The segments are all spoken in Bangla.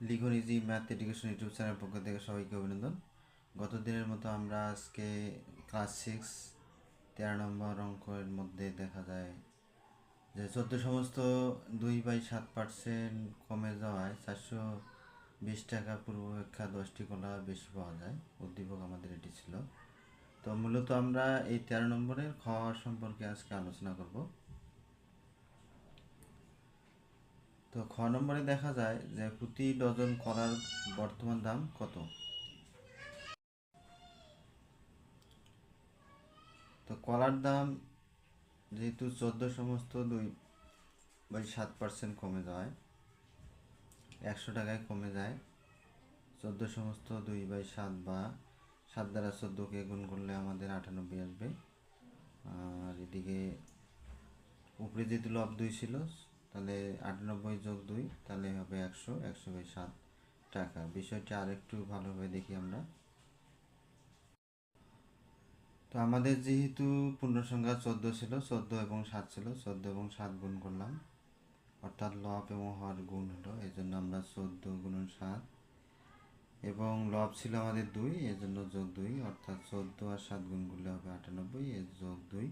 লিখুন easy math education YouTube channel পক্ষ থেকে সবাইকে অভিনন্দন। গত দিনের মতো আমরা আজকে ক্লাস 6 13 নম্বর অঙ্কের মধ্যে দেখা যায় যে 14 সমস্ত 2/7% কমে যাওয়ায় 420 টাকা পূর্বাপেক্ষা 10টি কলা বেশি পাওয়া যায়। উদ্দীপক আমাদের এটি ছিল। তো মূলত আমরা এই 13 নম্বরের খ সম্পর্কে আজকে আলোচনা করব। তো খ নম্বরে দেখা যায় যে প্রতি ডজন কলার বর্তমান দাম কত। তো কলার দাম যেহেতু 14 সমস্ত 2/7% কমে যায়, 100 টাকায় কমে যায়। 14 সমস্ত 2/7 বা 7 দ্বারা 14কে গুণ করলে আমাদের 98 আসবে। আর এদিকে উপরে যেহেতু লব 2 ছিল, তাহলে 98+2 তাহলে হবে 100 টাকা। বিষয়টি আরেকটু ভালোভাবে দেখি আমরা। তো আমাদের যেহেতু পূর্ণ সংখ্যা 14 ছিল, 14 এবং 7 ছিল, 14 এবং 7 গুণ করলাম, অর্থাৎ লব এবং হর গুণ হলো, এই জন্য আমরা 14 গুণন 7, এবং লব ছিল আমাদের 2, এই জন্য যোগ 2, অর্থাৎ 14 আর 7 গুণ করলে হবে 98, এর যোগ 2,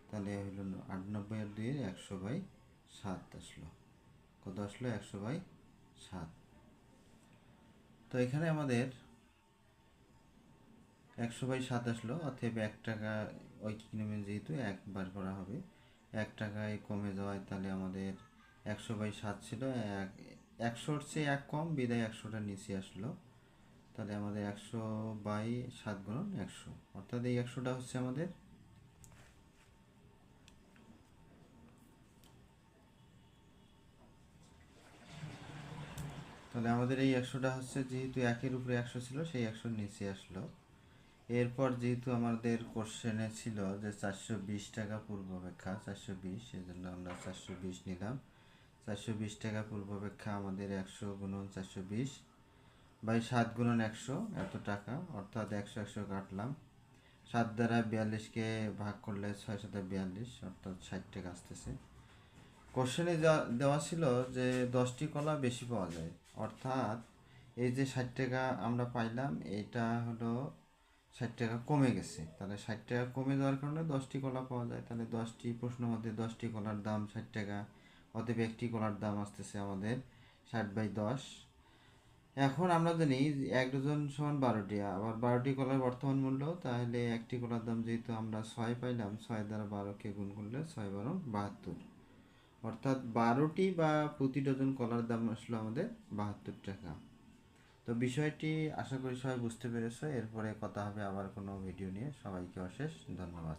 তাহলে হলো 98 আর 2 100/7 আসলো। কত আসলো? 100/7। তো এখানে আমাদের 100/7 আসলো, অতএব 1 টাকা ঐকিক নিয়মে যেহেতু একবার করা হবে, 1 টাকায় কমে যাওয়ায় তাহলে আমাদের 100/7 ছিল, 100-র চেয়ে 1 কম, বিদায় 100টার নিচে আসলো। তাহলে আমাদের 100/7 গুণন 100, অর্থাৎ এই 100টা হচ্ছে আমাদের তাহলে আমাদের এই 100টা হচ্ছে, যেহেতু 1-এর উপরে 100 ছিল, সেই 100-র নিচে আসলো। এরপর যেহেতু আমাদের কোশ্চেনে ছিল যে 420 টাকা পূর্বাপেক্ষা 420, সেজন্য আমরা 420 নিলাম। 420 টাকা পূর্বাপেক্ষা আমাদের 100 গুণন 420/7 গুণন 100 এত টাকা, অর্থাৎ 100 কাটলাম। 7 দ্বারা 42কে ভাগ করলে 6×7=42, অর্থাৎ 60 টাকা আসতেছে। কোশ্চেনে দেওয়া ছিল যে 10টি কলা বেশি পাওয়া যায়, অর্থাৎ এই যে 60 টাকা আমরা পাইলাম, এটা হলো 60 টাকা কমে গেছে। তাহলে 60 টাকা কমে যাওয়ার কারণে 10টি কলা পাওয়া যায়। তাহলে প্রশ্ন মধ্যে 10টি কলার দাম 60 টাকা, অতএব একটি কলার দাম আসতেছে আমাদের 60/10। এখন আমরা জানি 1 ডজন সমান 12টি, আবার 12টি কলার বর্তমান মূল্য, তাহলে একটি কলার দাম যেহেতু আমরা 6 পাইলাম, 6 দ্বারা 12কে গুণ করলে 6×12 = 72, অর্থাৎ 12টি বা প্রতি ডজন কলার দাম আসলো আমাদের 72 টাকা। তো বিষয়টি আশা করি সবাই বুঝতে পেরেছো। এরপরে কথা হবে আবার কোনো ভিডিও নিয়ে। সবাইকে অশেষ ধন্যবাদ।